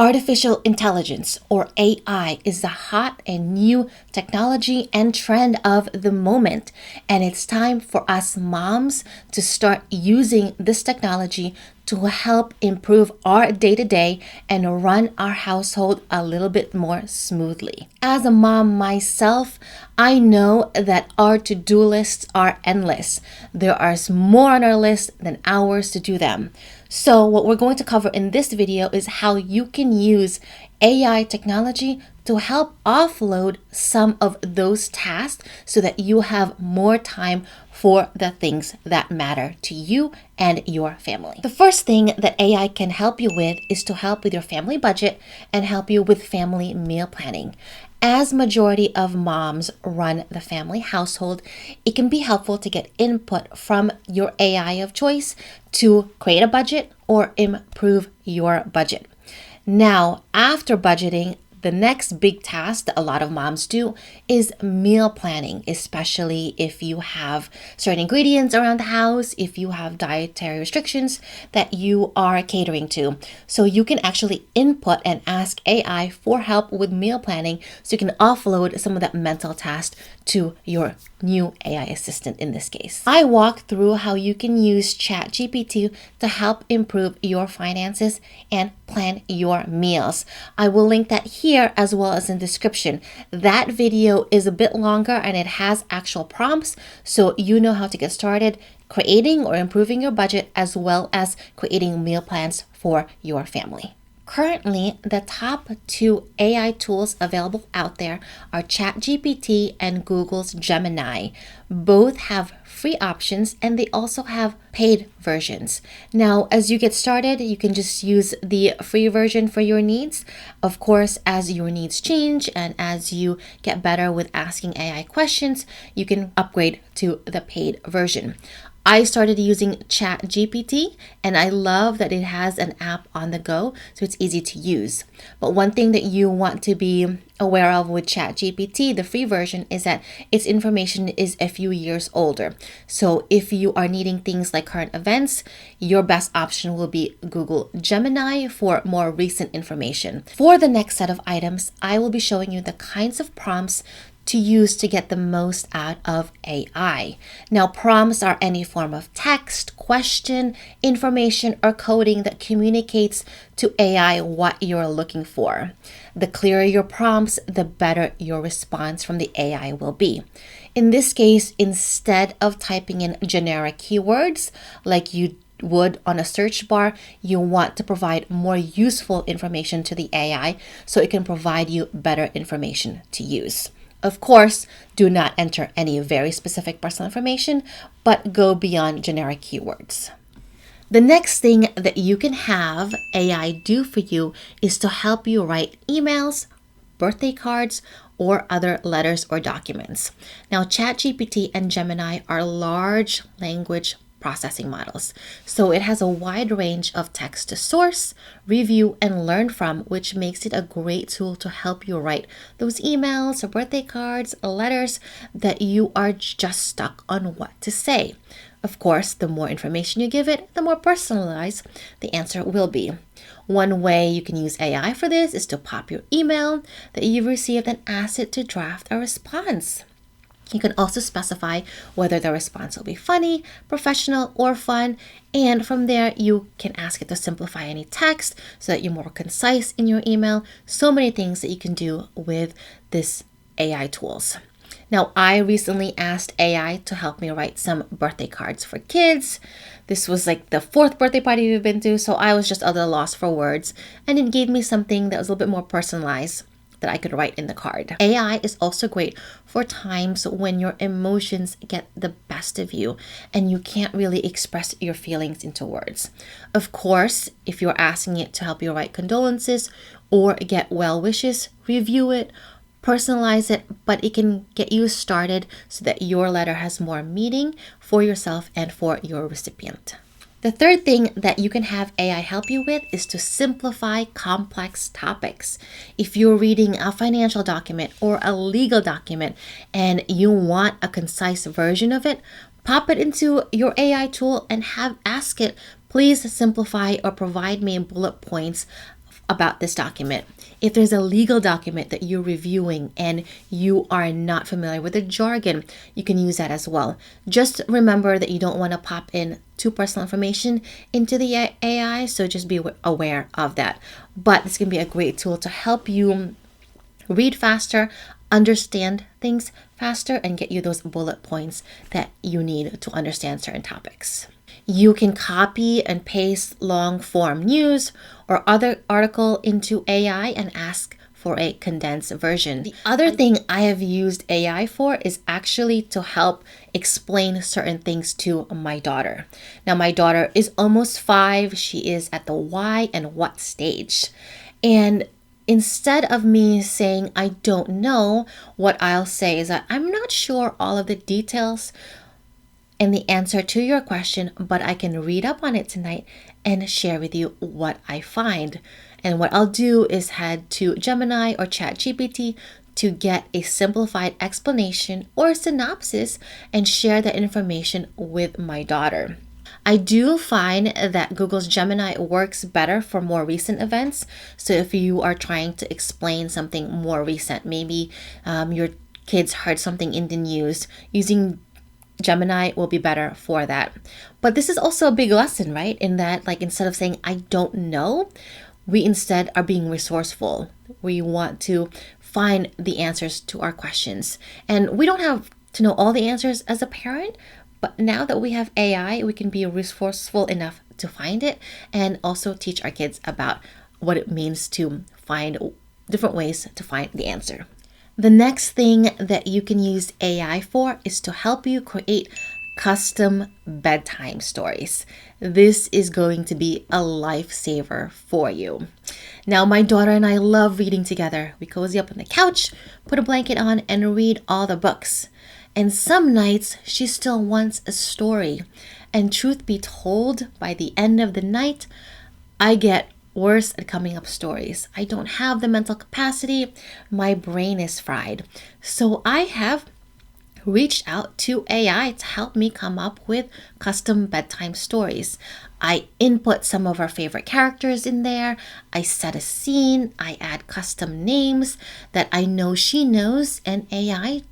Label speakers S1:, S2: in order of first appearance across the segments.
S1: Artificial intelligence, or AI, is the hot and new technology and trend of the moment. And it's time for us moms to start using this technology to help improve our day-to-day and run our household a little bit more smoothly. As a mom myself, I know that our to-do lists are endless. There are more on our list than hours to do them. So what we're going to cover in this video is how you can use AI technology to help offload some of those tasks so that you have more time for the things that matter to you and your family. The first thing that AI can help you with is to help with your family budget and help you with family meal planning. As majority of moms run the family household, it can be helpful to get input from your AI of choice to create a budget or improve your budget. Now, after budgeting, the next big task that a lot of moms do is meal planning, especially if you have certain ingredients around the house, if you have dietary restrictions that you are catering to. So you can actually input and ask AI for help with meal planning so you can offload some of that mental task to your new AI assistant in this case. I walk through how you can use ChatGPT to help improve your finances and plan your meals. I will link that here as well as in the description. That video is a bit longer and it has actual prompts so you know how to get started creating or improving your budget as well as creating meal plans for your family. Currently, the top 2 AI tools available out there are ChatGPT and Google's Gemini. Both have free options and they also have paid versions. Now, as you get started, you can just use the free version for your needs. Of course, as your needs change and as you get better with asking AI questions, you can upgrade to the paid version. I started using ChatGPT and I love that it has an app on the go, so it's easy to use. But one thing that you want to be aware of with ChatGPT, the free version, is that its information is a few years older. So if you are needing things like current events, your best option will be Google Gemini for more recent information. For the next set of items, I will be showing you the kinds of prompts to use to get the most out of AI. Now, prompts are any form of text, question, information, or coding that communicates to AI what you're looking for. The clearer your prompts, the better your response from the AI will be. In this case, instead of typing in generic keywords like you would on a search bar, you want to provide more useful information to the AI so it can provide you better information to use. Of course, do not enter any very specific personal information, but go beyond generic keywords. The next thing that you can have AI do for you is to help you write emails, birthday cards, or other letters or documents. Now, ChatGPT and Gemini are large language processing models. So it has a wide range of text to source, review, and learn from, which makes it a great tool to help you write those emails or birthday cards or letters that you are just stuck on what to say. Of course, the more information you give it, the more personalized the answer will be. One way you can use AI for this is to pop your email that you've received and ask it to draft a response. You can also specify whether the response will be funny, professional, or fun. And from there, you can ask it to simplify any text so that you're more concise in your email. So many things that you can do with this AI tools. Now, I recently asked AI to help me write some birthday cards for kids. This was like the 4th birthday party we've been to, so I was just at a loss for words. And it gave me something that was a little bit more personalized that I could write in the card. AI is also great for times when your emotions get the best of you and you can't really express your feelings into words. Of course, if you're asking it to help you write condolences or get well wishes, review it, personalize it, but it can get you started so that your letter has more meaning for yourself and for your recipient. The third thing that you can have AI help you with is to simplify complex topics. If you're reading a financial document or a legal document and you want a concise version of it, pop it into your AI tool and ask it, please simplify or provide me bullet points about this document. If there's a legal document that you're reviewing and you are not familiar with the jargon, you can use that as well. Just remember that you don't want to pop in too personal information into the AI, so just be aware of that. But this can be a great tool to help you read faster, understand things faster, and get you those bullet points that you need to understand certain topics. You can copy and paste long form news or other article into AI and ask for a condensed version. The other thing I have used AI for is actually to help explain certain things to my daughter. Now, my daughter is almost 5. She is at the why and what stage. And instead of me saying, I don't know, what I'll say is that I'm not sure all of the details and the answer to your question, but I can read up on it tonight and share with you what I find. And what I'll do is head to Gemini or ChatGPT to get a simplified explanation or synopsis and share that information with my daughter. I do find that Google's Gemini works better for more recent events. So if you are trying to explain something more recent, maybe your kids heard something in the news, using Gemini will be better for that. But this is also a big lesson, right? In that, like, instead of saying, I don't know, we instead are being resourceful. We want to find the answers to our questions. And we don't have to know all the answers as a parent, but now that we have AI, we can be resourceful enough to find it and also teach our kids about what it means to find different ways to find the answer. The next thing that you can use AI for is to help you create custom bedtime stories. This is going to be a lifesaver for you. Now, my daughter and I love reading together. We cozy up on the couch, put a blanket on, and read all the books. And some nights she still wants a story. And truth be told, by the end of the night, I get worse at coming up stories. I don't have the mental capacity. My brain is fried. So I have reached out to AI to help me come up with custom bedtime stories. I input some of our favorite characters in there. I set a scene. I add custom names that I know she knows, and AI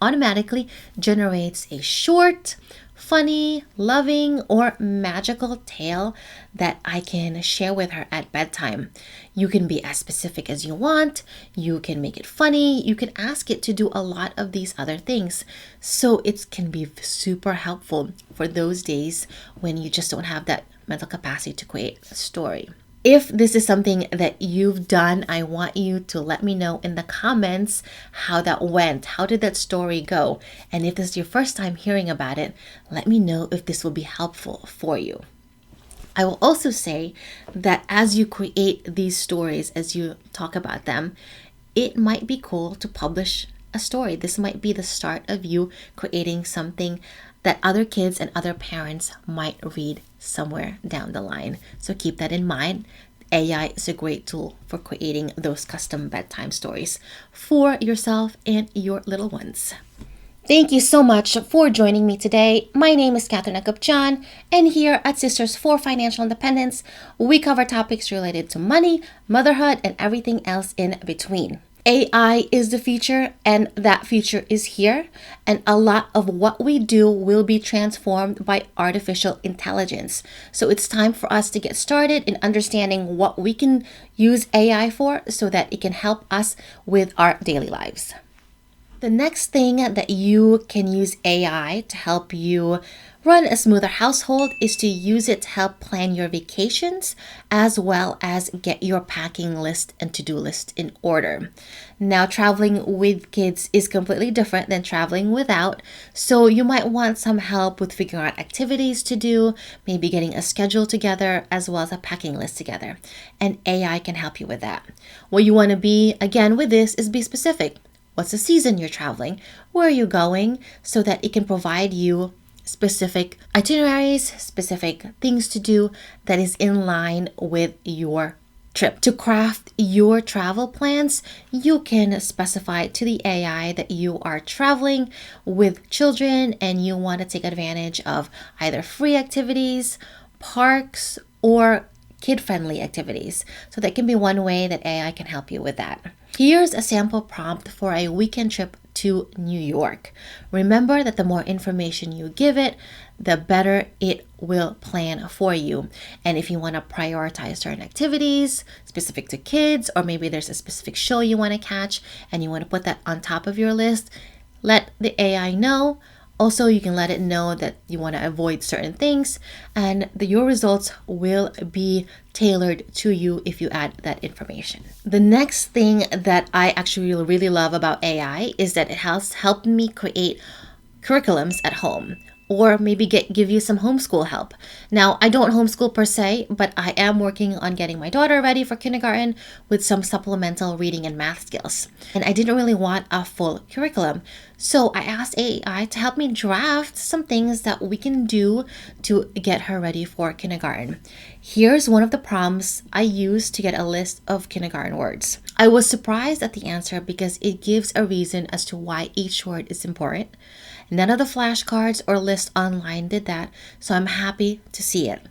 S1: automatically generates a short, funny, loving, or magical tale that I can share with her at bedtime. You can be as specific as you want. You can make it funny. You can ask it to do a lot of these other things. So it can be super helpful for those days when you just don't have that mental capacity to create a story. If this is something that you've done, I want you to let me know in the comments how that went. How did that story go? And if this is your first time hearing about it, let me know if this will be helpful for you. I will also say that as you create these stories, as you talk about them, it might be cool to publish a story. This might be the start of you creating something that other kids and other parents might read somewhere down the line. So keep that in mind. AI is a great tool for creating those custom bedtime stories for yourself and your little ones. Thank you so much for joining me today. My name is Catherine Agupjan, and here at Sisters for Financial Independence, we cover topics related to money, motherhood, and everything else in between. AI is the future, and that future is here, and a lot of what we do will be transformed by artificial intelligence. So it's time for us to get started in understanding what we can use AI for so that it can help us with our daily lives. The next thing that you can use AI to help you run a smoother household is to use it to help plan your vacations as well as get your packing list and to-do list in order. Now, traveling with kids is completely different than traveling without, so you might want some help with figuring out activities to do, maybe getting a schedule together as well as a packing list together, and AI can help you with that. What you want to be, again, with this is be specific. What's the season you're traveling? Where are you going? So that it can provide you specific itineraries, specific things to do that is in line with your trip. To craft your travel plans, you can specify to the AI that you are traveling with children and you want to take advantage of either free activities, parks, or kid-friendly activities. So that can be one way that AI can help you with that. Here's a sample prompt for a weekend trip to New York. Remember that the more information you give it, the better it will plan for you. And if you want to prioritize certain activities specific to kids, or maybe there's a specific show you want to catch and you want to put that on top of your list, let the AI know. Also, you can let it know that you want to avoid certain things, and your results will be tailored to you if you add that information. The next thing that I actually really love about AI is that it has helped me create curriculums at home, or maybe give you some homeschool help. Now, I don't homeschool per se, but I am working on getting my daughter ready for kindergarten with some supplemental reading and math skills. And I didn't really want a full curriculum. So I asked AI to help me draft some things that we can do to get her ready for kindergarten. Here's one of the prompts I used to get a list of kindergarten words. I was surprised at the answer because it gives a reason as to why each word is important. None of the flashcards or lists online did that, so I'm happy to see it.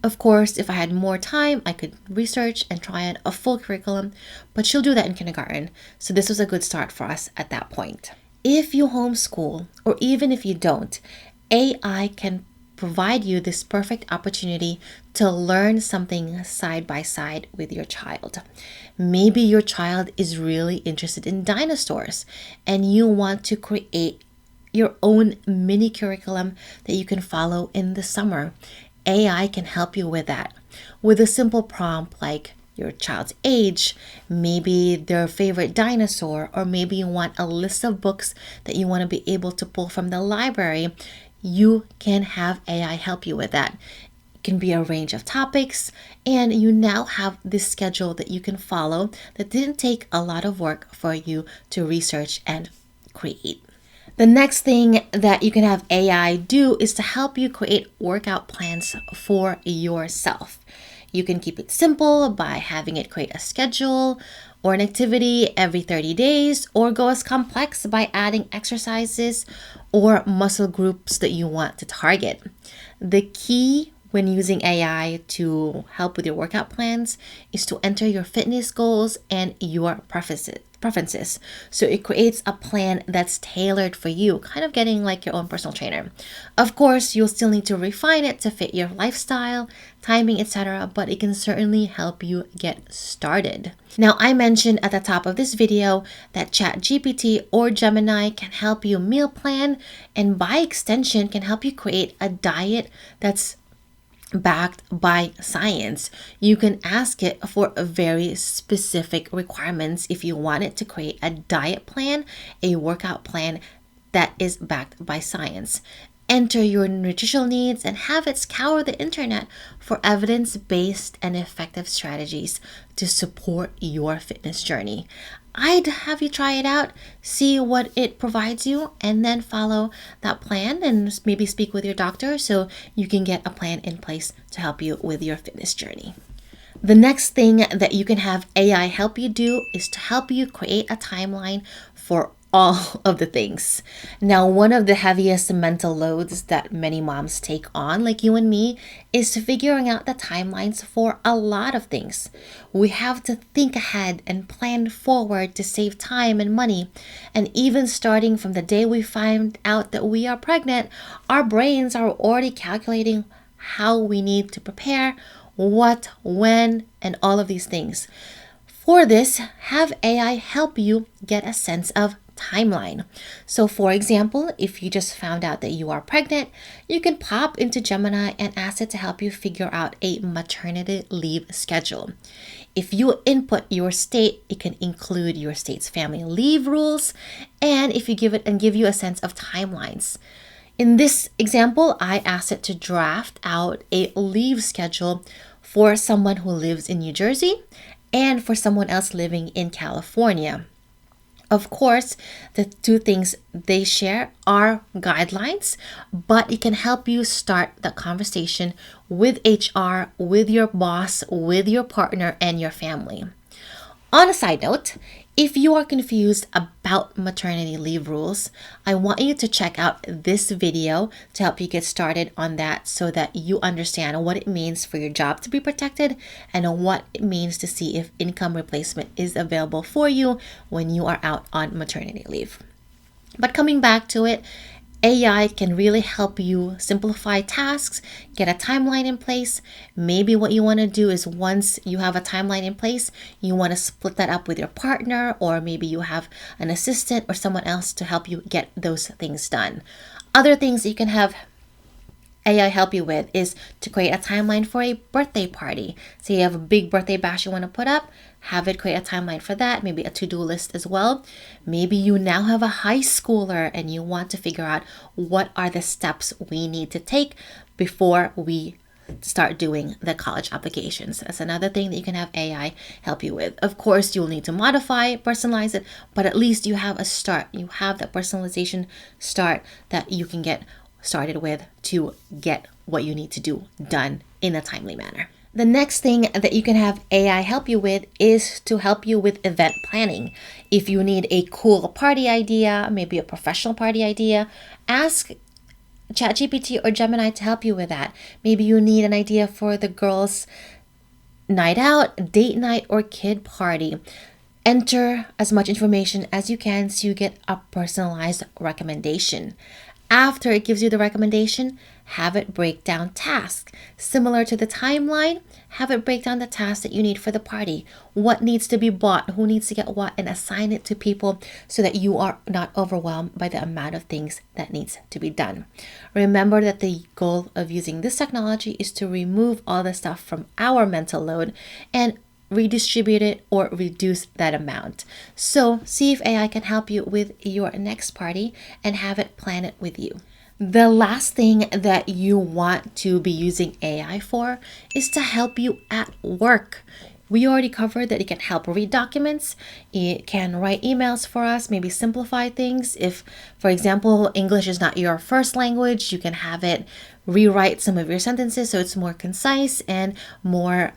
S1: Of course, if I had more time, I could research and try out a full curriculum, but she'll do that in kindergarten, so this was a good start for us at that point. If you homeschool, or even if you don't, AI can provide you this perfect opportunity to learn something side by side with your child. Maybe your child is really interested in dinosaurs, and you want to create your own mini curriculum that you can follow in the summer. AI can help you with that with a simple prompt like your child's age, maybe their favorite dinosaur, or maybe you want a list of books that you want to be able to pull from the library. You can have AI help you with that. It can be a range of topics, and you now have this schedule that you can follow that didn't take a lot of work for you to research and create. The next thing that you can have AI do is to help you create workout plans for yourself. You can keep it simple by having it create a schedule or an activity every 30 days, or go as complex by adding exercises or muscle groups that you want to target. The key when using AI to help with your workout plans is to enter your fitness goals and your preferences. So it creates a plan that's tailored for you, kind of getting like your own personal trainer. Of course, you'll still need to refine it to fit your lifestyle, timing, etc., but it can certainly help you get started. Now, I mentioned at the top of this video that ChatGPT or Gemini can help you meal plan, and by extension can help you create a diet that's backed by science. You can ask it for very specific requirements if you want it to create a diet plan, a workout plan that is backed by science. Enter your nutritional needs and have it scour the internet for evidence-based and effective strategies to support your fitness journey. I'd have you try it out, see what it provides you, and then follow that plan and maybe speak with your doctor so you can get a plan in place to help you with your fitness journey. The next thing that you can have AI help you do is to help you create a timeline for all of the things. Now, one of the heaviest mental loads that many moms take on, like you and me, is figuring out the timelines for a lot of things. We have to think ahead and plan forward to save time and money. And even starting from the day we find out that we are pregnant, our brains are already calculating how we need to prepare, what, when, and all of these things. For this, have AI help you get a sense of timeline. So for example, if you just found out that you are pregnant, you can pop into Gemini and ask it to help you figure out a maternity leave schedule. If you input your state, it can include your state's family leave rules, and if you give you a sense of timelines. In this example, I asked it to draft out a leave schedule for someone who lives in New Jersey and for someone else living in California. Of course, the two things they share are guidelines, but it can help you start the conversation with HR, with your boss, with your partner, and your family. On a side note, If you are confused about maternity leave rules, I want you to check out this video to help you get started on that so that you understand what it means for your job to be protected and what it means to see if income replacement is available for you when you are out on maternity leave. But coming back to it, AI can really help you simplify tasks, get a timeline in place. Maybe what you want to do is once you have a timeline in place, you want to split that up with your partner, or maybe you have an assistant or someone else to help you get those things done. Other things you can have AI help you with is to create a timeline for a birthday party. So you have a big birthday bash you want to put up, have it create a timeline for that, maybe a to-do list as well. Maybe you now have a high schooler and you want to figure out what are the steps we need to take before we start doing the college applications. That's another thing that you can have AI help you with. Of course, you'll need to modify, personalize it, but at least you have a start. You have that personalization start that you can get started with to get what you need to do done in a timely manner. The next thing that you can have AI help you with is to help you with event planning. If you need a cool party idea, maybe a professional party idea, ask ChatGPT or Gemini to help you with that. Maybe you need an idea for the girls' night out, date night, or kid party. Enter as much information as you can so you get a personalized recommendation. After it gives you the recommendation, have it break down tasks. Similar to the timeline, have it break down the tasks that you need for the party. What needs to be bought, who needs to get what, and assign it to people so that you are not overwhelmed by the amount of things that needs to be done. Remember that the goal of using this technology is to remove all the stuff from our mental load and redistribute it or reduce that amount. So see if AI can help you with your next party and have it plan it with you. The last thing that you want to be using AI for is to help you at work. We already covered that it can help read documents. It can write emails for us, maybe simplify things. If, for example, English is not your first language, you can have it rewrite some of your sentences so it's more concise and more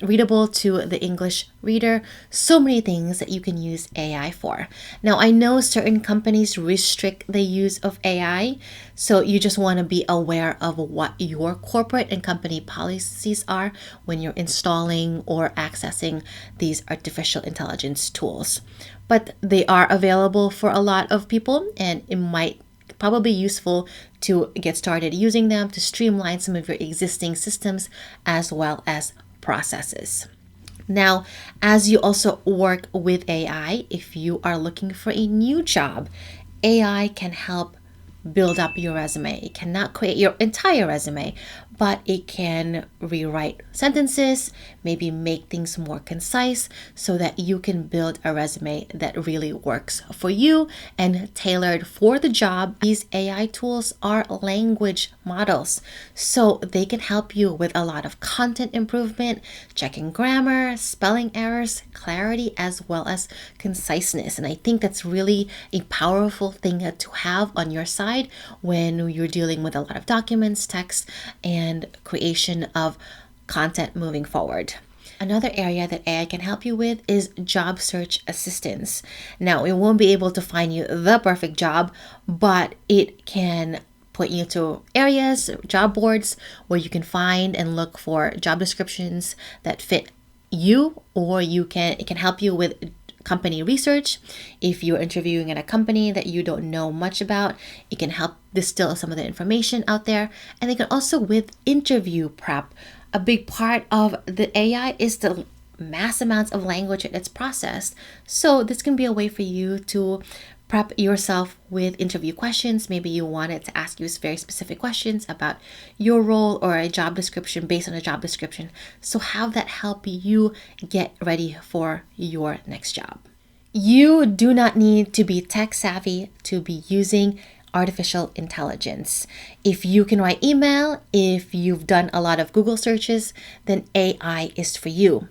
S1: readable to the English reader. So many things that you can use AI for. Now, I know certain companies restrict the use of AI, so you just want to be aware of what your corporate and company policies are when you're installing or accessing these artificial intelligence tools. But they are available for a lot of people, and it might probably useful to get started using them to streamline some of your existing systems as well as processes. Now, as you also work with AI, if you are looking for a new job, AI can help build up your resume. It cannot create your entire resume, but it can rewrite sentences, maybe make things more concise so that you can build a resume that really works for you and tailored for the job. These AI tools are language models, so they can help you with a lot of content improvement, checking grammar, spelling errors, clarity, as well as conciseness. And I think that's really a powerful thing to have on your side when you're dealing with a lot of documents, text, and creation of content moving forward. Another area that AI can help you with is job search assistance. Now, it won't be able to find you the perfect job, but it can put you to areas, job boards, where you can find and look for job descriptions that fit you, or it can help you with company research. If you're interviewing at a company that you don't know much about, it can help distill some of the information out there. And they can also with interview prep. A big part of the AI is the mass amounts of language that's processed. So this can be a way for you to prep yourself with interview questions. Maybe you want it to ask you very specific questions about your role or a job description based on a job description. So have that help you get ready for your next job. You do not need to be tech savvy to be using artificial intelligence. If you can write email, if you've done a lot of Google searches, then AI is for you.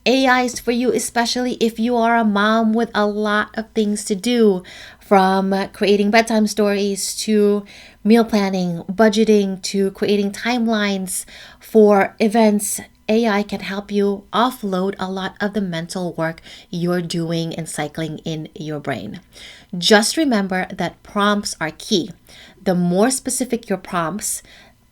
S1: AI is for you, especially if you are a mom with a lot of things to do, from creating bedtime stories to meal planning, budgeting, to creating timelines for events AI can help you offload a lot of the mental work you're doing and cycling in your brain. Just remember that prompts are key. The more specific your prompts,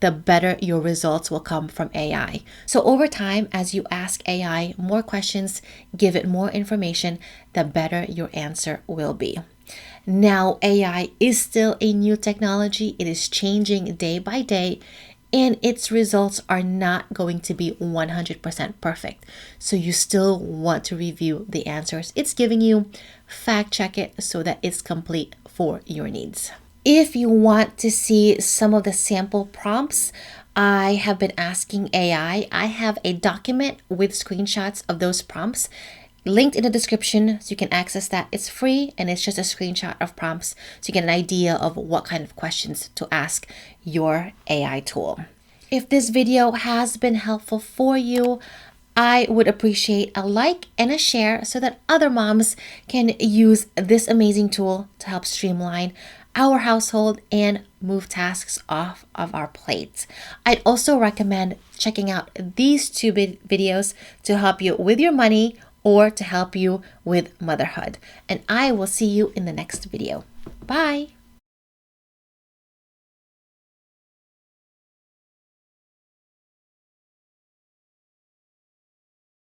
S1: the better your results will come from AI. So over time, as you ask AI more questions, give it more information, the better your answer will be. Now, AI is still a new technology. It is changing day by day, and its results are not going to be 100% perfect. So you still want to review the answers it's giving you, fact check it so that it's complete for your needs. If you want to see some of the sample prompts I have been asking AI, I have a document with screenshots of those prompts linked in the description so you can access that. It's free and it's just a screenshot of prompts so you get an idea of what kind of questions to ask your AI tool. If this video has been helpful for you, I would appreciate a like and a share so that other moms can use this amazing tool to help streamline our household and move tasks off of our plates. I'd also recommend checking out these two videos to help you with your money or to help you with motherhood. And I will see you in the next video. Bye.